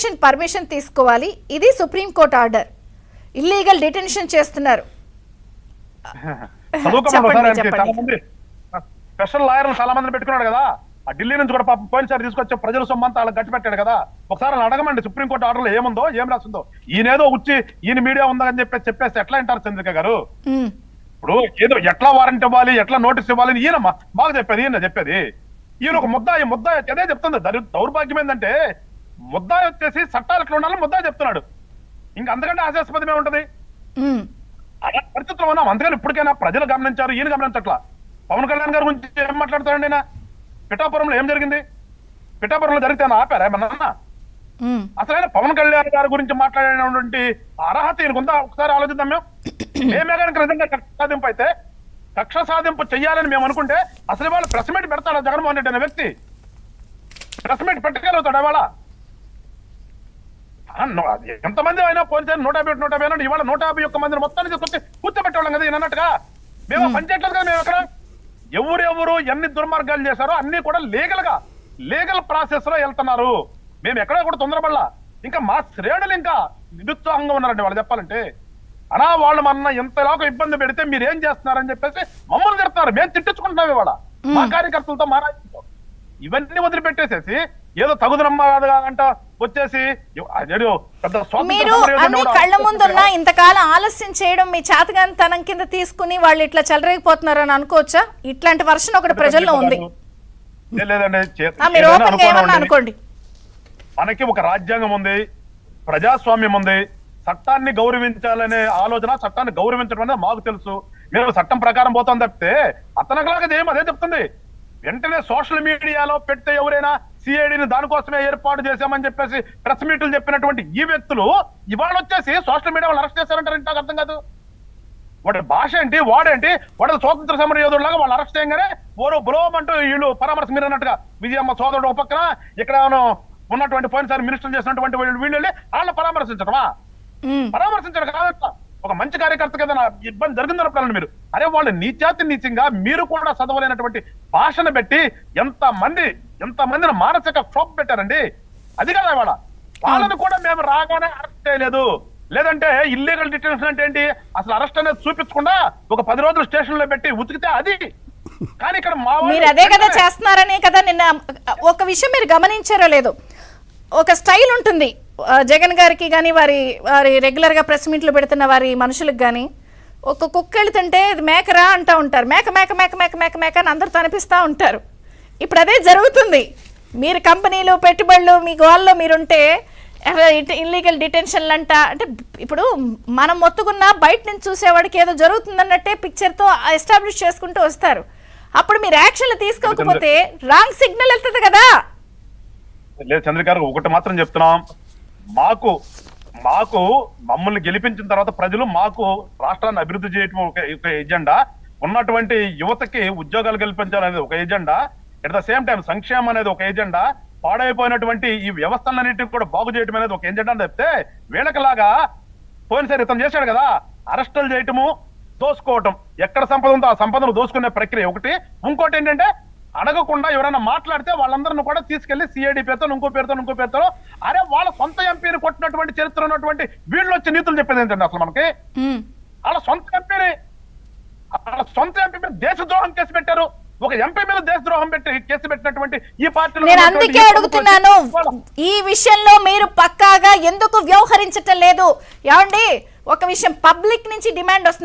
Immigration permission తీసుకోవాలి. ఇది supreme court order. Illegal detention చేస్తున్నారు. స్పెషల్ లాయర్లు చాలా మందిని పెట్టుకున్నాడు కదా, ఆ ఢిల్లీ నుంచి కూడా పాపం పోయినసారి తీసుకొచ్చే ప్రజల సొమ్మంతా వాళ్ళకి గట్టి పెట్టాడు కదా. ఒకసారి అడగమండి సుప్రీంకోర్టు ఆర్డర్లో ఏముందో ఏం రాస్తుందో. ఈయనేదో వచ్చి ఈయన మీడియా ఉందని చెప్పేస్తే ఎట్లా అంటారు చంద్రిక గారు? ఇప్పుడు ఏదో ఎట్లా వారెంట్ ఇవ్వాలి, ఎట్లా నోటీస్ ఇవ్వాలి ఈయన బాగా చెప్పేది. ఈయన ఒక ముద్దాయి అదే చెప్తుంది. దౌర్భాగ్యం ఏంటంటే ముద్దాయి వచ్చేసి చట్టాలు ఎట్లా ఉండాలని ముద్దాయి చెప్తున్నాడు. ఇంకా అంతకంటే హాస్యాస్పదమే ఉంటది. అలా పరిస్థితులు ఉన్నాం. అందుకని ఇప్పటికైనా ప్రజలు గమనించారు, ఈయన గమనించట్లా. పవన్ కళ్యాణ్ గారి గురించి ఏం మాట్లాడతాడండి ఆయన? పిఠాపురంలో ఏం జరిగింది? పిఠాపురంలో జరిగితే ఆపారా ఏమన్నా? అసలు ఆయన పవన్ కళ్యాణ్ గారి గురించి మాట్లాడేటువంటి అర్హత ఈయనకుందా? ఒకసారి ఆలోచిద్దాం. మేమే కనుక నిజంగా కక్ష సాధింపు అయితే, కక్ష సాధింపు చెయ్యాలని మేము అనుకుంటే అసలు వాళ్ళు ప్రెస్ మీట్ పెడతాడా జగన్మోహన్ రెడ్డి అనే వ్యక్తి? ప్రెస్ మీట్ పెట్టగలుగుతాడా ఇవాళ? ఎంతమంది అయినా పోలీసు 150 అన్నాడు. ఇవాళ 151 మందిని మొత్తాన్ని తీసుకొచ్చి కూర్చోబెట్టేవాళ్ళం కదా ఈయన అన్నట్టుగా. మేము పనిచేయట్లేదు కదా. మేము ఎక్కడ ఎవరెవరు ఎన్ని దుర్మార్గాలు చేశారో అన్ని కూడా లీగల్ ప్రాసెస్ లో వెళ్తున్నారు. మేము ఎక్కడ కూడా తొందరపడలా. ఇంకా మా శ్రేణులు ఇంకా నిరుత్సాహంగా ఉన్నారండి వాళ్ళు చెప్పాలంటే. అనా వాళ్ళు మన ఎంతలాగా ఇబ్బంది పెడితే మీరు ఏం చేస్తున్నారని చెప్పేసి మమ్మల్ని తిడుతున్నారు. మేము తిట్టించుకుంటున్నాం ఇవాళ మా కార్యకర్తలతో, మా రాజ్యంతో. ఇవన్నీ వదిలిపెట్టేసేసి ఏదో తగుదనమ్మగా అంట వచ్చేసి మీరు అన్ని కళ్ళ ముందున్న ఇంతకాలం ఆలస్యం చేయడం మీ చేతగానితనం కింద తీసుకుని వాళ్ళు ఇట్లా చెలరేగిపోతున్నారని అనుకోవచ్చా? ఇట్లాంటి వర్షన్ ఒకటి ప్రజల్లో ఉంది. అనుకోండి, మనకి ఒక రాజ్యాంగం ఉంది, ప్రజాస్వామ్యం ఉంది, చట్టాన్ని గౌరవించాలనే ఆలోచన, చట్టాన్ని గౌరవించడం అనేది మాకు తెలుసు. మేము చట్టం ప్రకారం పోతాం తప్పితే అతనలాగా అదే చెప్తుంది. వెంటనే సోషల్ మీడియాలో పెడితే ఎవరైనా సిఐడిని దానికోసమే ఏర్పాటు చేశామని చెప్పేసి ప్రెస్ మీట్లు చెప్పినటువంటి ఈ వ్యక్తులు ఇవాళ వచ్చేసి సోషల్ మీడియా వాళ్ళు అరెస్ట్ చేశారంటారంటే నాకు అర్థం కాదు. వాడి భాష ఏంటి, వాడేంటి? వాడు స్వాతంత్ర సమర యోధుడులాగా వాళ్ళు అరెస్ట్ చేయగానే ఓరో బ్రోమంటూ వీళ్ళు పరామర్శ మీరు అన్నట్టుగా విజయమ్మ సోదరుడు ఒక పక్కన, ఇక్కడ ఉన్నటువంటి పోయినసారి మినిస్టర్ చేసినటువంటి వీళ్ళు వాళ్ళని పరామర్శించడమా? పరామర్శించడం కాదట. ఒక మంచి కార్యకర్త కదా ఇబ్బంది జరిగిందన్నప్పుడు మీరు అరే వాళ్ళు నీచంగా మీరు కూడా చదవలేనటువంటి భాషను పెట్టి ఎంతమందిని మానసిక క్షోభ పెట్టారండి. అది కదా వాళ్ళని కూడా మేము రాగానే అరెస్ట్ చేయలేదు. లేదంటే ఇల్లీగల్ డిటెన్షన్ అంటే ఏంటి? అసలు అరెస్ట్ అనేది చూపించకుండా ఒక 10 రోజులు స్టేషన్ లో పెట్టి ఉతికితే అది. కానీ ఇక్కడ మీరు అదే కదా చేస్తున్నారనే కదా. నిన్న ఒక విషయం మీరు గమనించారో లేదో, ఒక స్టైల్ ఉంటుంది జగన్ గారికి కానీ వారి రెగ్యులర్ గా ప్రెస్ మీట్లు పెడుతున్న వారి మనుషులకు కానీ. ఒక కుక్క వెళుతుంటే మేకరా అంటూ ఉంటారు, మేక మేక మేక మేక మేక మేక అని అందరూ తనిపిస్తూ ఉంటారు. ఇప్పుడు అదే జరుగుతుంది. మీరు కంపెనీలు పెట్టుబడులు మీ గోల్లో మీరుంటే ఇల్లీగల్ డిటెన్షన్లు అంటే ఇప్పుడు మనం మొత్తుకున్నా బయట నుంచి చూసేవాడికి ఏదో జరుగుతుందన్నట్టే పిక్చర్తో ఎస్టాబ్లిష్ చేసుకుంటూ వస్తారు. అప్పుడు మీరు యాక్షన్లు తీసుకోకపోతే రాంగ్ సిగ్నల్ వెళ్తుంది కదా. లేదు చంద్రిక గారు, ఒకటి మాత్రం చెప్తున్నాం. మాకు మమ్మల్ని గెలిపించిన తర్వాత ప్రజలు మాకు రాష్ట్రాన్ని అభివృద్ధి చేయడం ఒక ఎజెండా, ఉన్నటువంటి యువతకి ఉద్యోగాలు కల్పించాలనేది ఒక agenda, at the same time సంక్షేమం అనేది ఒక ఎజెండా, పాడైపోయినటువంటి ఈ వ్యవస్థలన్నింటినీ కూడా బాగు చేయడం అనేది ఒక ఎజెండా అని చెప్తే వీళ్ళకిలాగా పోయినసారి ఇతను చేశాడు కదా అరెస్టులు చేయటము, దోసుకోవటం, ఎక్కడ సంపద ఉందో ఆ సంపదను దోసుకునే ప్రక్రియ ఒకటి. ఇంకోటి ఏంటంటే అడగకుండా ఎవరైనా మాట్లాడితే వాళ్ళందరినీ కూడా తీసుకెళ్లి సిఐడి పేరుతో ఇంకో పేరుతో అరే వాళ్ళ సొంత ఎంపీని కొట్టినటువంటి చరిత్ర ఉన్నటువంటి వీళ్ళు వచ్చి నీతులు చెప్పేది ఏంటండి? అసలు మనకి వాళ్ళ సొంత ఎంపీ మీద దేశద్రోహం కేసు పెట్టారు. ఒక ఎంపీ మీద దేశద్రోహం పెట్టి కేసు పెట్టినటువంటి ఈ పార్టీలో నేను అందుకే అడుగుతున్నాను, ఈ విషయంలో మీరు పక్కాగా ఎందుకు వ్యవహరించటం లేదు? ఏమండి, ఒక విషయం పబ్లిక్ నుంచి డిమాండ్ వస్తుంది.